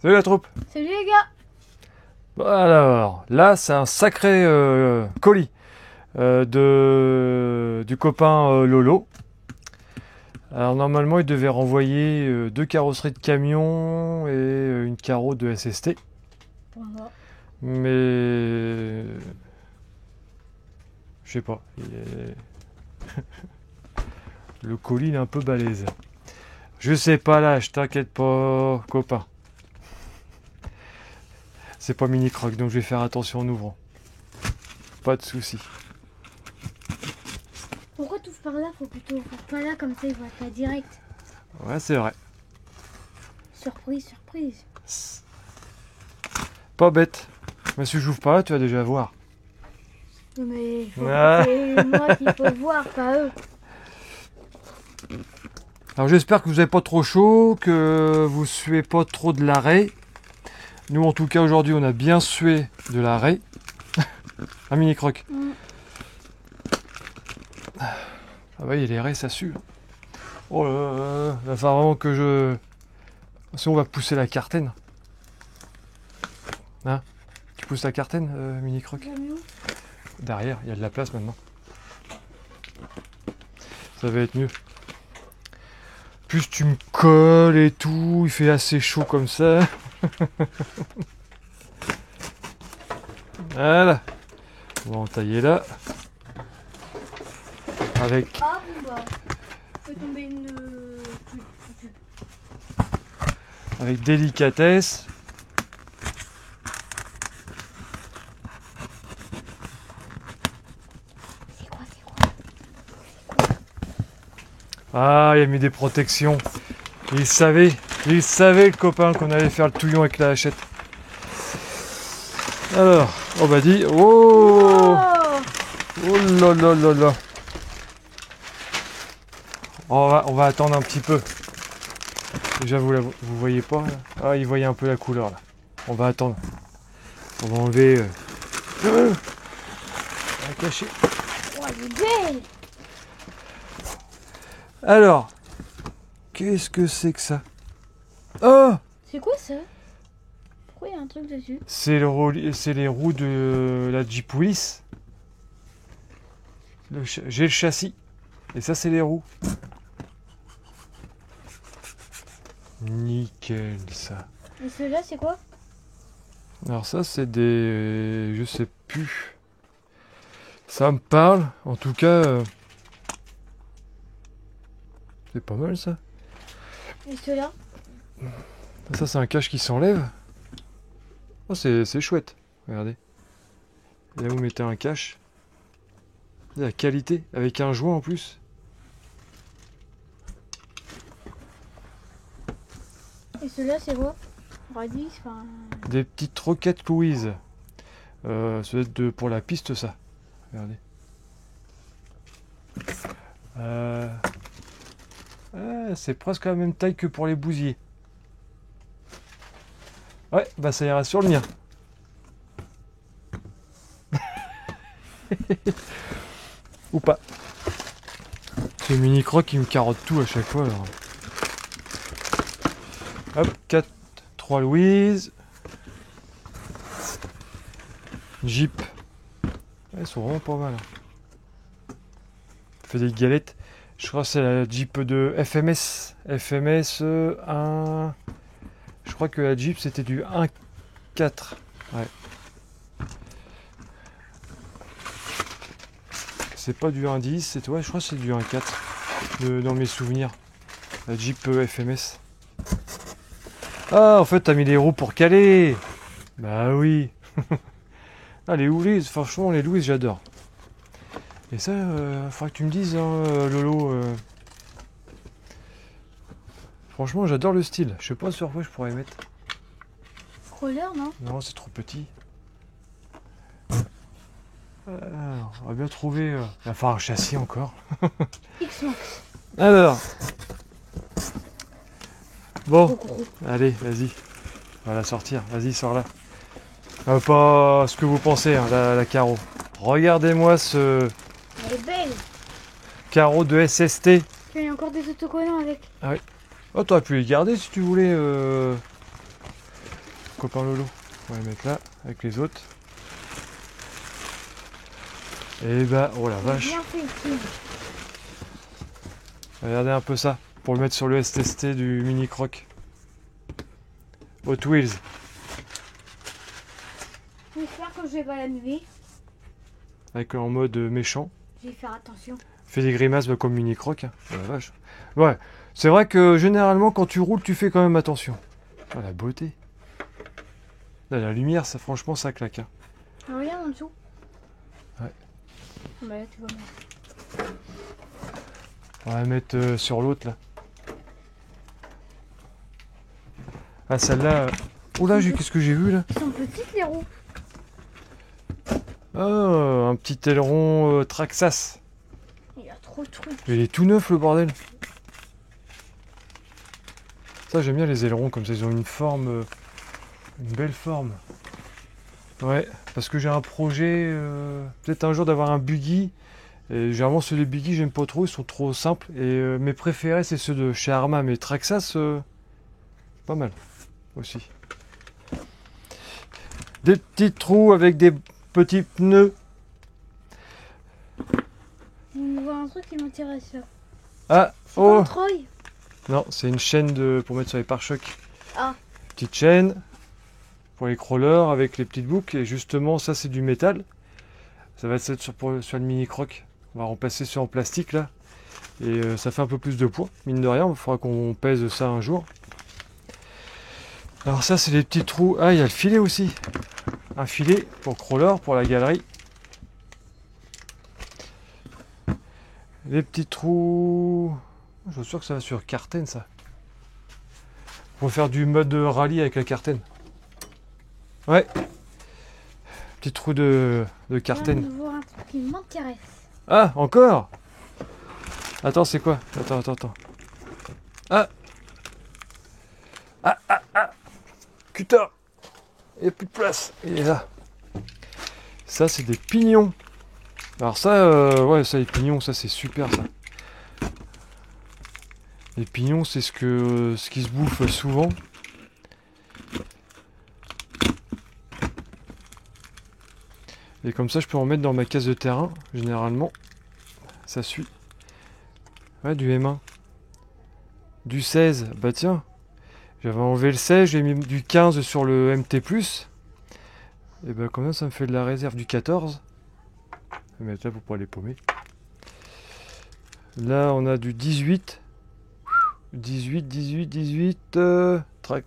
Salut la troupe. Salut les gars. Bon, alors, là c'est un sacré colis du copain Lolo. Alors normalement il devait renvoyer 2 carrosseries de camion et une carreau de SST. Voilà. Mais je sais pas. Le colis il est un peu balèze. Je sais pas l'âge, t'inquiète pas, copain. C'est pas mini croque, donc je vais faire attention en ouvrant. Pas de soucis. Pourquoi tu ouvres par là? Faut plutôt ouvrir par là, comme ça il voit pas direct. Ouais, c'est vrai. Surprise, surprise. Pas bête. Mais si j'ouvre pas là, tu vas déjà voir. Non mais Ah. c'est moi qu'il faut voir, pas eux. Alors j'espère que vous n'avez pas trop chaud, que vous suez pas trop de l'arrêt. Nous en tout cas aujourd'hui on a bien sué de l'arrêt. Un mini croque. Ah bah il est raies, ça sue. Oh là là, il va falloir vraiment que je... Si on va pousser la cartaine. Hein? Tu pousses la cartaine, mini croque? Derrière, il y a de la place maintenant. Ça va être mieux. Plus tu me colles et tout, il fait assez chaud comme ça. Voilà. On va entailler là. Avec... Ah bon bah, peut tomber une... Avec délicatesse. C'est quoi? Ah, il a mis des protections. Il savait le copain qu'on allait faire le touillon avec la hachette. Alors, on va dire... Oh, oh là là là là. On va attendre un petit peu. Déjà, vous voyez pas là? Ah, il voyait un peu la couleur là. On va attendre. On va enlever... On va cacher. Oh, elle est belle. Alors, qu'est-ce que c'est que ça? Oh! C'est quoi ça? Pourquoi il y a un truc dessus? C'est les roues de la Jeep Willys. J'ai le châssis. Et ça, c'est les roues. Nickel, ça. Et ceux-là, c'est quoi? Alors ça, c'est des... je sais plus. Ça me parle. En tout cas... c'est pas mal, ça. Et ceux-là? Ça, c'est un cache qui s'enlève. Oh, c'est chouette. Regardez. Là, vous mettez un cache. La qualité, avec un joint en plus. Et ceux-là, c'est quoi? Radis, enfin... Des petites roquettes Louise. Ça doit être pour la piste, ça. Regardez. C'est presque la même taille que pour les bousiers. Ouais, bah ça ira sur le mien. Ou pas. C'est mini croc qui me carotte tout à chaque fois alors. Hop, 4, 3 Louise. Jeep. Ouais, ils sont vraiment pas mal. Fait des galettes. Je crois que c'est la Jeep de FMS. FMS 1. Je crois que la Jeep c'était du 1.4. Ouais. C'est pas du 1.10, c'est toi, je crois que c'est du 1.4 dans mes souvenirs. La Jeep FMS. Ah, en fait, t'as mis les roues pour caler. Bah oui. Ah, les Louis, franchement, les Louis, j'adore. Et ça, faudra que tu me dises, hein, Lolo. Franchement, j'adore le style. Je sais pas sur quoi je pourrais mettre. Roller, non? Non, c'est trop petit. On va bien trouver. Il va falloir un châssis encore. X-Max. Alors. Bon, allez, vas-y. On va la sortir. Vas-y, sors-la. Pas ce que vous pensez, hein, la carreau. Regardez-moi ce... Elle est belle. carreaux de SST. Il y a encore des autocollants avec. Oh, t'aurais pu les garder si tu voulais, copain Lolo. On va les mettre là, avec les autres. Et bah, oh la vache. Bien fait, ici. Regardez un peu ça, pour le mettre sur le SST du Mini Croc. Hot Wheels. J'espère que je vais pas l'annuler. Avec en mode méchant. Je vais faire attention. Fait des grimaces bah, comme Mini Croc. Hein. Oh la vache. Ouais, c'est vrai que généralement quand tu roules, tu fais quand même attention. Oh la beauté. Là, la lumière, ça franchement, ça claque. Hein. Ah, regarde en dessous. Ouais. Bah là, tu vas mettre. On va la mettre sur l'autre là. Ah celle-là. Oh là, qu'est-ce que j'ai vu là? Ils sont petites les roues. Oh, un petit aileron Traxxas. Il y a trop de trucs. Il est tout neuf le bordel. Ça j'aime bien les ailerons comme ça, ils ont une forme, une belle forme. Ouais, parce que j'ai un projet, peut-être un jour d'avoir un buggy. Et généralement ceux des buggy j'aime pas trop, ils sont trop simples. Et mes préférés c'est ceux de chez Arma, mais Traxxas, pas mal aussi. Des petits trous avec des petits pneus. On voit un truc qui m'intéresse là. Ah, C'est pas oh un Troy. non, c'est une chaîne pour mettre sur les pare-chocs. Ah. Petite chaîne pour les crawlers avec les petites boucles. Et justement, ça c'est du métal. Ça va être sur le Mini Croc. On va remplacer sur en plastique là. Et ça fait un peu plus de poids. Mine de rien, il faudra qu'on pèse ça un jour. Alors ça c'est les petits trous. Ah, il y a le filet aussi. Un filet pour crawler, pour la galerie. Les petits trous. Je suis sûr que ça va sur Carten ça. Pour faire du mode rallye avec la Carten. Ouais. Petit trou de Là, Carten. on voit un truc qui m'intéresse. Ah, encore. Attends, c'est quoi? Attends. Ah. Cutter. Il n'y a plus de place. Il est là. Ça, c'est des pignons. Alors ça, ouais, ça, les pignons, ça, c'est super, ça. Les pignons, c'est ce qui se bouffe souvent. Et comme ça, je peux en mettre dans ma case de terrain, généralement. Ça suit. Ouais, du M1. Du 16. Bah tiens. J'avais enlevé le 16, j'ai mis du 15 sur le MT+. Et bah comme ça me fait de la réserve du 14. Je vais mettre là pour pas les paumer. Là, on a du 18. 18. Track.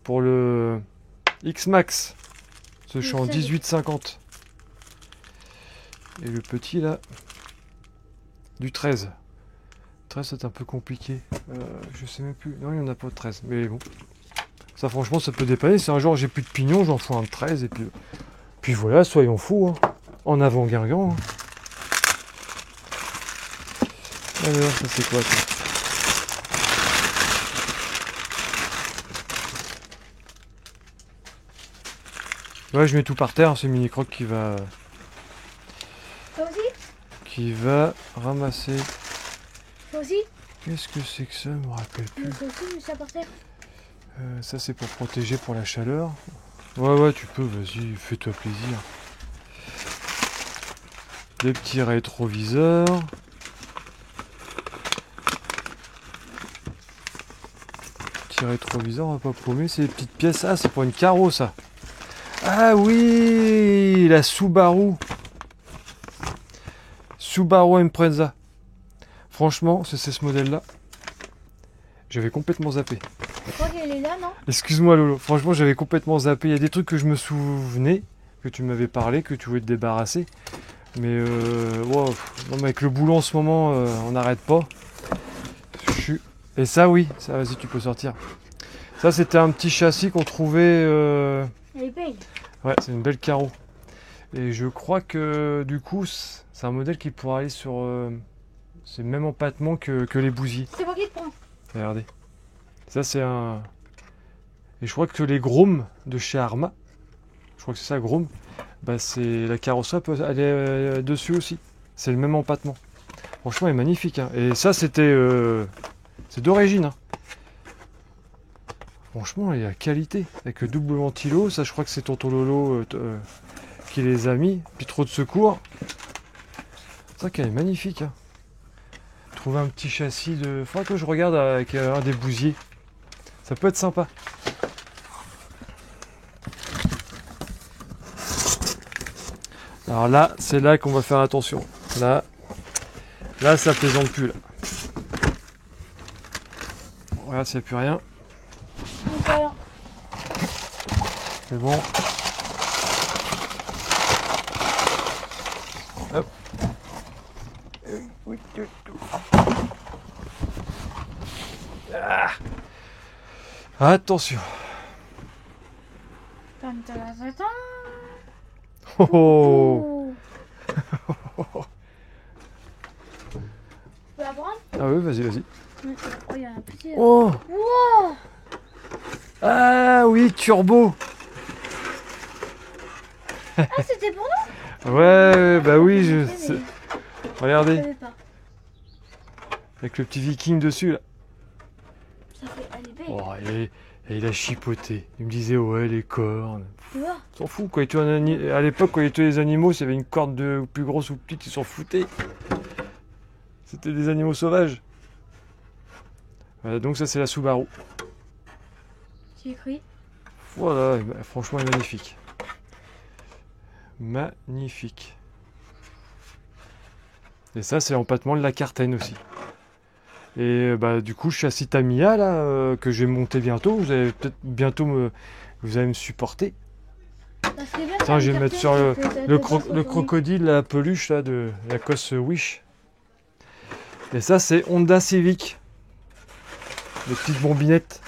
Pour le X-Max. Ce champ 18,50. Et le petit là, du 13. 13 c'est un peu compliqué. Je sais même plus. Non, il n'y en a pas de 13. Mais bon. Ça franchement ça peut dépanner. Si un jour j'ai plus de pignons, j'en fous un de 13 et puis voilà, soyons fous. Hein. En avant Guingamp. Hein. Alors, ça c'est quoi ça? Ouais, je mets tout par terre, c'est Mini Croc qui va ramasser. Toi aussi? Qu'est-ce que c'est que ça? Je me rappelle plus. Toi aussi, mais ça par terre. Ça c'est pour protéger pour la chaleur. Ouais, tu peux, vas-y, fais-toi plaisir. Des petits rétroviseurs. Petit rétroviseur, on va pas paumer, c'est des petites pièces. Ah, c'est pour une carreau ça. Ah oui, la Subaru. Subaru Impreza. Franchement, c'est ce modèle-là. J'avais complètement zappé. Je crois qu'elle est là, non? Excuse-moi Lolo, franchement j'avais complètement zappé. Il y a des trucs que je me souvenais, que tu m'avais parlé, que tu voulais te débarrasser. Mais wow, non, mais avec le boulot en ce moment, on n'arrête pas. Et ça oui, ça vas-y tu peux sortir. Ça c'était un petit châssis qu'on trouvait... Elle est belle. Ouais, c'est une belle carreau. Et je crois que du coup, c'est un modèle qui pourra aller sur... c'est le même empattement que les bousiers. C'est moi qui te prends. Regardez. Ça c'est un... Et je crois que les Groms de chez Arma, je crois que c'est ça Grom, bah c'est la carrosserie peut aller dessus aussi. C'est le même empattement. Franchement, elle est magnifique. Hein. Et ça, c'était... c'est d'origine. Hein. Franchement, il y a qualité. Avec le double ventilo. Ça, je crois que c'est tonton Lolo qui les a mis. Puis trop de secours. C'est vrai qu'elle est magnifique. Hein. Trouver un petit châssis de... Faudra que je regarde avec un des bousiers. Ça peut être sympa. Alors là, c'est là qu'on va faire attention. Là, ça plaisante plus. Là. Regarde, s'il n'y a plus rien. C'est bon. Hop. Ah. Attention. Oh, oh. Tu peux la prendre? Ah oui, vas-y, vas-y. Oh, il y en a plusieurs. Oh. Wow. Ah oui, turbo. Ah, c'était pour nous? Ouais, bah oui, je regardez, savais pas. avec le petit viking dessus là. Ça fait elle est belle. Oh, et il a chipoté. Il me disait, ouais, les cornes. Tu vois? Ils s'en fout. Quand il tuait à l'époque, quand il tuait les animaux, s'il y avait une corde plus grosse ou petite, ils s'en foutaient. C'était des animaux sauvages. Voilà, donc ça, c'est la Subaru. J'ai écrit. Voilà, franchement, elle est magnifique. Magnifique. Et ça, c'est l'empattement de la Carten aussi. Et bah, du coup, châssis Tamiya, là, que je vais monter bientôt. Vous allez peut-être bientôt vous allez me supporter. Tiens, je vais mettre sur le crocodile, la peluche là, de la cosse Wish. Et ça, c'est Honda Civic. Les petites bombinettes.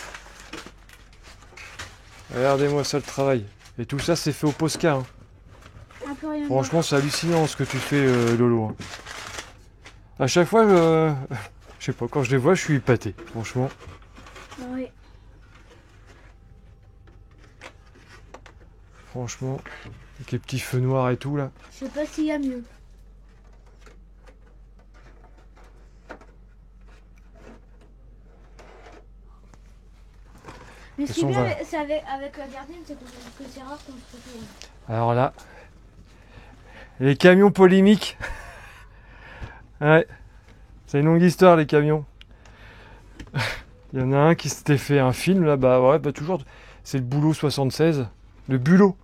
Regardez-moi ça, le travail. Et tout ça, c'est fait au Posca. Hein. Franchement, c'est hallucinant ce que tu fais, Lolo. Hein. À chaque fois, je sais pas, quand je les vois, je suis épaté. Franchement. Oui. Franchement, avec les petits feux noirs et tout là. Je sais pas s'il y a mieux. Mais ce qui est bien, c'est avec la gardienne, c'est que c'est rare qu'on se retrouve. Alors là, les camions polémiques. Ouais, c'est une longue histoire les camions. Il y en a un qui s'était fait un film là, bah ouais, bah toujours. C'est le Boulot 76. Le Bulot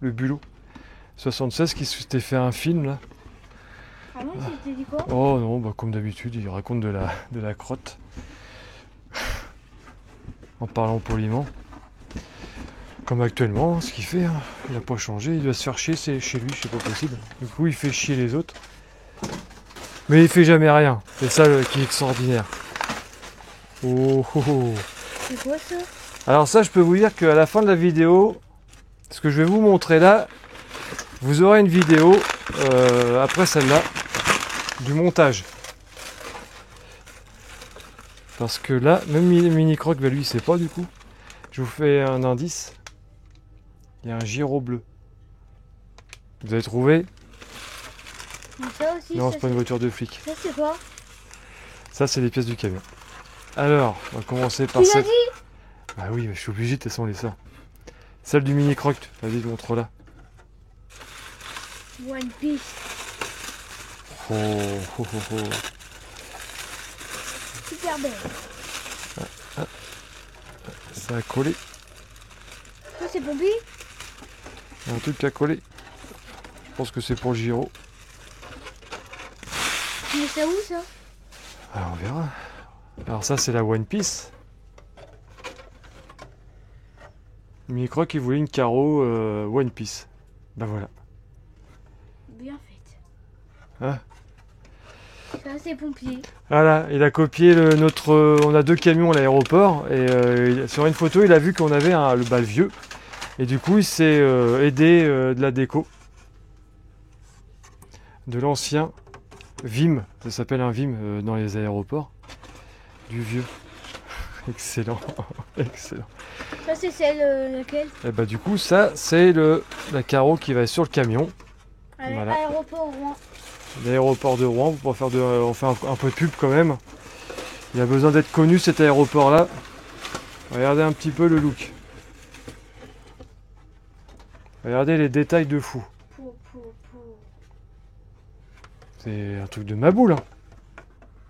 76 qui s'était fait un film là. Ah non, il s'était dit quoi? Oh non, bah comme d'habitude, il raconte de la crotte. En parlant poliment. Comme actuellement, ce qu'il fait, hein. Il n'a pas changé, il doit se faire chier, c'est chez lui, c'est pas possible. Du coup, il fait chier les autres. Mais il fait jamais rien. C'est ça qui est extraordinaire. Oh, oh, oh. C'est quoi ça? Alors ça, je peux vous dire qu'à la fin de la vidéo, ce que je vais vous montrer là, vous aurez une vidéo, après celle-là, du montage. Parce que là, même Mini Croc, bah lui, il sait pas du coup. Je vous fais un indice. Il y a un gyro bleu. Vous avez trouvé? Mais ça aussi, Non, ça, c'est pas une voiture de flic. Ça, c'est quoi? Ça, c'est les pièces du camion. Alors, on va commencer par Tu l'as celle... dit? Bah oui, mais je suis obligé de toute façon, les ça. Celle du Mini Croc. Vas-y, montre-la. One Piece. Oh, oh, oh, oh. Super belle. Ça a collé. Ça, c'est Bobby? Il y a un truc qui a collé. Je pense que c'est pour le gyro. Tu mets ça où, ça? Alors, on verra. Alors ça, c'est la One Piece. Mini Croc, il voulait une carreau One Piece. Bah voilà. Bien faite. Hein? Ça, c'est pompier. Voilà, il a copié on a 2 camions à l'aéroport et sur une photo, il a vu qu'on avait le vieux. Et du coup, il s'est aidé de la déco. De l'ancien Vim. Ça s'appelle un Vim dans les aéroports. Du vieux. Excellent. Excellent. Ça, c'est celle laquelle? Et bah du coup, ça, c'est la carreau qui va sur le camion. Allez, Voilà. aéroport Rouen. l'aéroport de Rouen. Pour faire on fait un peu de pub quand même. Il a besoin d'être connu cet aéroport-là. Regardez un petit peu le look. Regardez les détails de fou. C'est un truc de ma boule. Hein.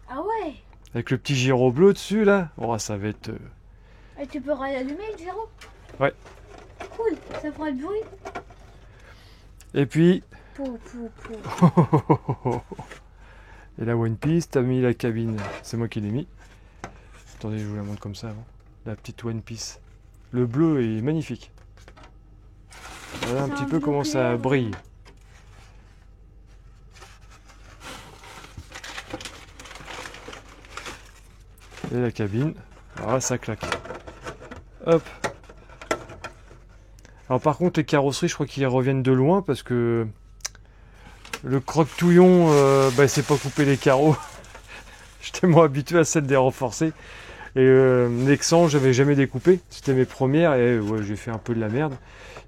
Ah ouais. Avec le petit gyro bleu dessus là. Oh, ça va être... Et tu peux rallumer le gyro? Ouais. Cool, ça fera du bruit. Et puis... Pou. Et la One Piece, t'as mis la cabine. C'est moi qui l'ai mis. Attendez, je vous la montre comme ça avant. La petite One Piece. Le bleu est magnifique. Voilà un petit peu comment ça brille. Et la cabine. Voilà, ça claque. Hop. Alors par contre, les carrosseries, je crois qu'ils reviennent de loin parce que le croque-touillon, il s'est pas coupé les carreaux. J'étais moins habitué à celle des renforcés. Et Nexan, j'avais jamais découpé. C'était mes premières et ouais, j'ai fait un peu de la merde.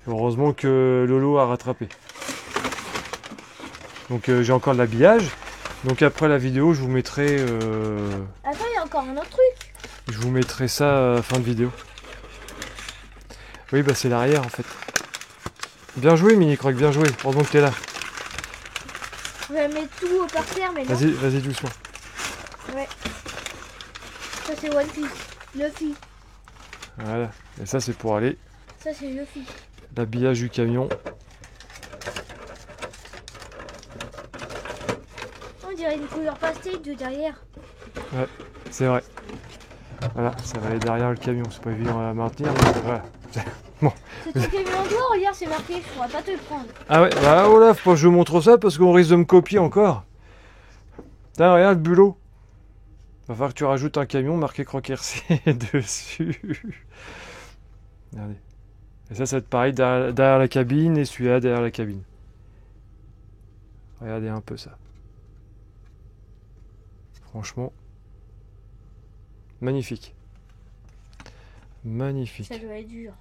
Heureusement que Lolo a rattrapé. Donc j'ai encore de l'habillage. Donc après la vidéo, je vous mettrai... Attends, il y a encore un autre truc. Je vous mettrai ça à fin de vidéo. Oui, bah c'est l'arrière en fait. Bien joué, Mini Croc, bien joué. Heureusement que t'es là. Je vais mettre tout par terre, mais non. Vas-y doucement. Ouais. Ça c'est One Piece. Luffy. Voilà. Et ça c'est pour aller. Ça c'est Luffy. L'habillage du camion. On dirait une couleur pastel de derrière. Ouais, c'est vrai. Voilà, ça va aller derrière le camion. C'est pas évident à maintenir, mais voilà. Bon. C'est ton camion en toi, regarde, c'est marqué, je pourrais pas te le prendre. Ah ouais, bah Olaf, faut pas que je vous montre ça parce qu'on risque de me copier encore. Tiens, regarde le bulot. Va falloir que tu rajoutes un camion marqué Croc RC dessus. Regardez. Et ça va être pareil derrière la cabine et celui-là derrière la cabine. Regardez un peu ça. Franchement, magnifique. Magnifique. Ça doit être dur.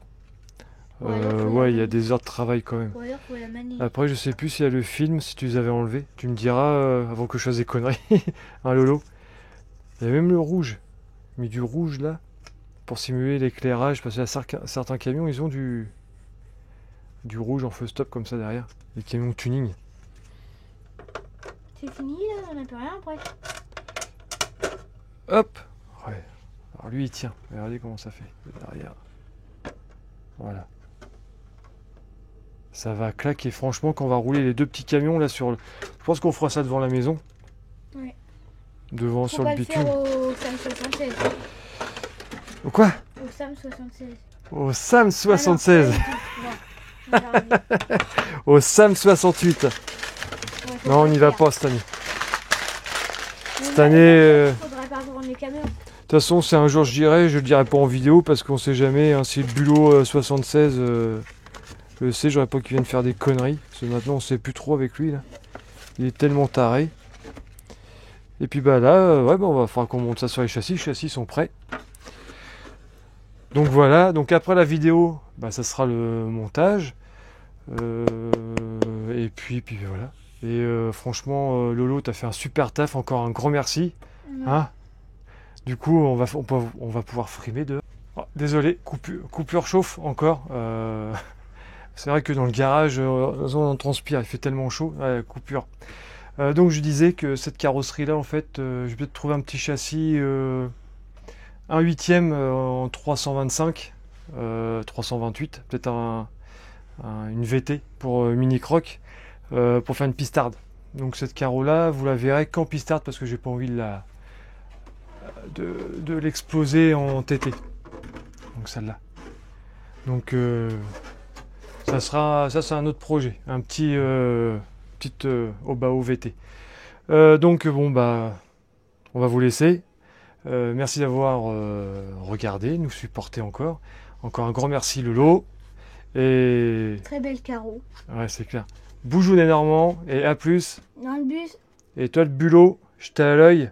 Ouais, il y a des heures de travail quand même. Ou alors faut la manier. Après, je sais plus s'il y a le film, si tu les avais enlevés. Tu me diras avant que je fasse des conneries. Hein, Lolo? Il y a même le rouge. J'ai mis du rouge là pour simuler l'éclairage parce que certains camions ils ont du rouge en feu stop comme ça derrière. Les camions tuning. C'est fini là, on n'a plus rien après. Hop. Ouais. Alors lui il tient. Regardez comment ça fait derrière. Voilà. Ça va claquer. Franchement, quand on va rouler les deux petits camions là sur le... Je pense qu'on fera ça devant la maison. Ouais. Devant Faut sur pas le le faire bitume. au Sam 76. Au quoi? Au Sam 76. Au Sam 76. Ah non, j'arrive. Au Sam 68. Ouais, faut Non, on le n'y va faire. pas cette année. Mais Cette là, année... faudrait pas prendre les camions. De toute façon, c'est un jour je dirai, je le dirai pas en vidéo parce qu'on sait jamais. Hein, si le bulot 76, je le sais, j'aurais pas qu'il vienne faire des conneries. Parce que maintenant, on sait plus trop avec lui là. Il est tellement taré. Et puis bah là, ouais, bah, on va falloir qu'on monte ça sur les châssis. Les châssis sont prêts. Donc voilà. Donc après la vidéo, bah ça sera le montage. Et puis voilà. Et franchement, Lolo, t'as fait un super taf. Encore un grand merci. Hein? Du coup, on va pouvoir frimer dehors. Oh, désolé, coupure chauffe encore. C'est vrai que dans le garage, on transpire, il fait tellement chaud. Ouais, coupure. Donc je disais que cette carrosserie-là, en fait, je vais peut-être trouver un petit châssis, un 8e en 325, 328, peut-être une VT pour Mini Croc, pour faire une pistarde. Donc cette carreau-là, vous la verrez qu'en pistarde parce que j'ai pas envie de l'exploser en TT. Donc celle-là. Donc ça c'est un autre projet, un petit Obao VT. Donc bon bah on va vous laisser. Merci d'avoir regardé, nous supporter encore. Encore un grand merci Lolo. Et Très bel carreau. ouais c'est clair. Boujou des Normands et A+. Dans le bus. Et toi le bulot, j'étais à l'œil.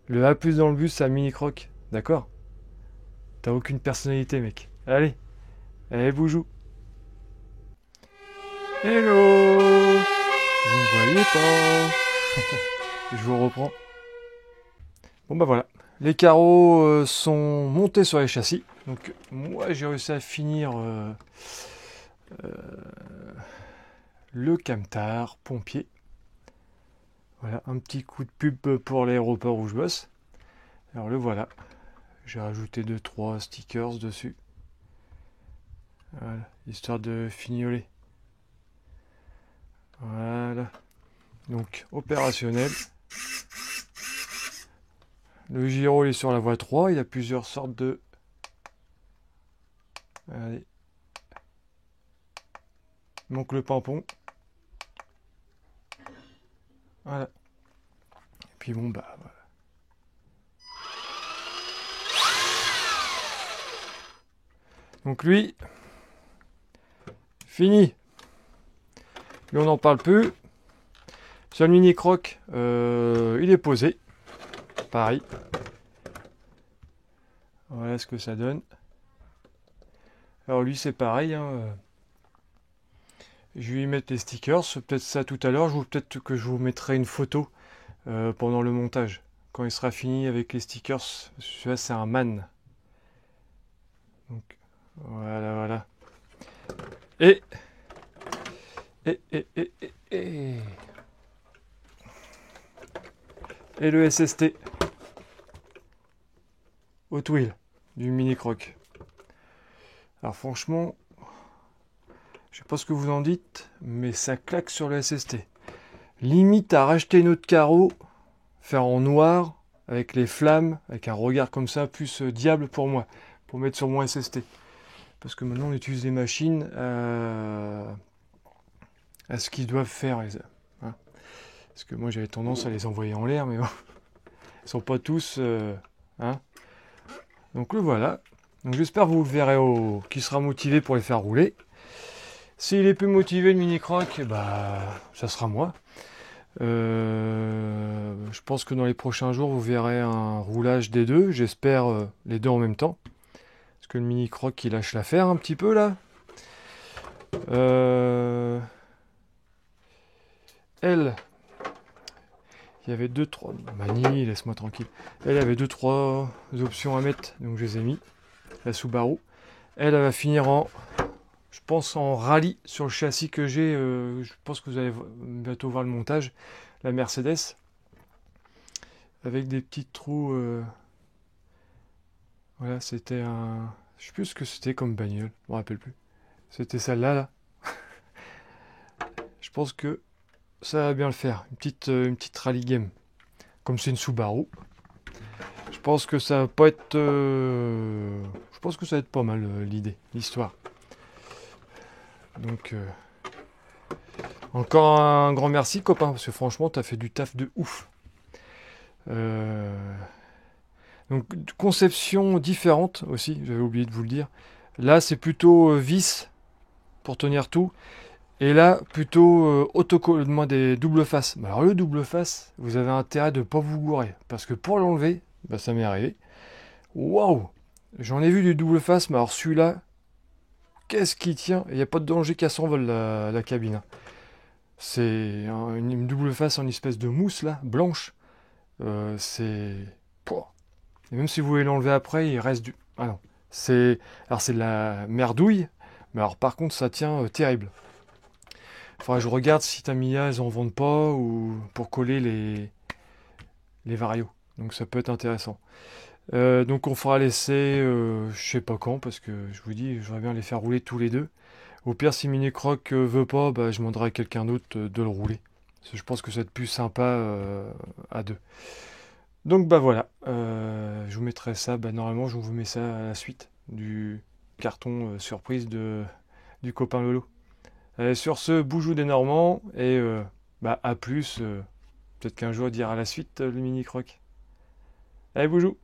Le A+ dans le bus, c'est un Mini Croc. D'accord? T'as aucune personnalité, mec. Allez. Allez, boujou. Hello. Vous me voyez pas? Je vous reprends. Bon bah voilà. Les carreaux sont montés sur les châssis. Donc moi j'ai réussi à finir le camtar pompier. Voilà, un petit coup de pub pour l'aéroport où je bosse. Alors le voilà. J'ai rajouté 2-3 stickers dessus. Voilà, histoire de fignoler. Voilà. Donc opérationnel. Le gyro il est sur la voie 3, il a plusieurs sortes de... Allez. Il manque le pimpon. Voilà. Et puis bon bah voilà. Donc lui, fini. Lui on n'en parle plus. Sur le mini croc, il est posé. Pareil. Voilà ce que ça donne. Alors lui c'est pareil. Hein. Je vais y mettre les stickers. Peut-être ça tout à l'heure. Peut-être que je vous mettrai une photo pendant le montage. Quand il sera fini avec les stickers. Celui-là c'est un man. Donc voilà, voilà. Et le SST Hot Wheel du mini croc. Alors franchement, je sais pas ce que vous en dites, mais ça claque sur le SST. Limite à racheter notre carreau, faire en noir, avec les flammes, avec un regard comme ça, plus diable pour moi, pour mettre sur mon SST. Parce que maintenant on utilise les machines à ce qu'ils doivent faire. Hein. Parce que moi j'avais tendance à les envoyer en l'air, mais bon, ils sont pas tous... hein. Donc le voilà. Donc j'espère que vous le verrez qui sera motivé pour les faire rouler. S'il est plus motivé le mini croc, bah ça sera moi. Je pense que dans les prochains jours vous verrez un roulage des deux. J'espère les deux en même temps. Parce que le mini croc il lâche l'affaire un petit peu là. Elle, il y avait 2-3... Mani, laisse-moi tranquille. Elle avait 2-3 options à mettre, donc je les ai mis. La Subaru. Elle va finir en... Je pense en rallye sur le châssis que j'ai. Je pense que vous allez bientôt voir le montage. La Mercedes. Avec des petits trous... Voilà, c'était un... Je sais plus ce que c'était comme bagnole. Je me rappelle plus. C'était celle-là, là. Je pense que ça va bien le faire. Une petite rallye game. Comme c'est une Subaru. Je pense que ça va pas être... Je pense que ça va être pas mal l'idée, l'histoire. Donc... Encore un grand merci, copain. Parce que franchement, t'as fait du taf de ouf. Donc, conception différente aussi. J'avais oublié de vous le dire. Là, c'est plutôt vis pour tenir tout. Et là, plutôt autocollement des doubles faces. Alors le double face, vous avez intérêt de ne pas vous gourer. Parce que pour l'enlever, bah, ça m'est arrivé. Waouh! J'en ai vu du double face, mais alors celui-là, qu'est-ce qui tient? Il n'y a pas de danger qu'elle s'envole la cabine. Hein. C'est une double face en espèce de mousse, là, blanche. C'est... Pouah. Et même si vous voulez l'enlever après, il reste du... Ah non. Alors c'est de la merdouille, mais alors par contre, ça tient terrible. Faudra que je regarde si Tamiya elles en vendent pas ou pour coller les varios. Donc ça peut être intéressant. Donc on fera l'essai, je sais pas quand, parce que je vous dis, j'aimerais bien les faire rouler tous les deux. Au pire, si Mini Croc veut pas, bah, je demanderai à quelqu'un d'autre de le rouler. Parce que je pense que ça va être plus sympa à deux. Donc bah voilà, je vous mettrai ça, bah, normalement je vous mets ça à la suite du carton surprise du copain Lolo. Sur ce, boujou des Normands, et bah, à plus, peut-être qu'un jour dire à la suite le mini croc. Allez, boujou!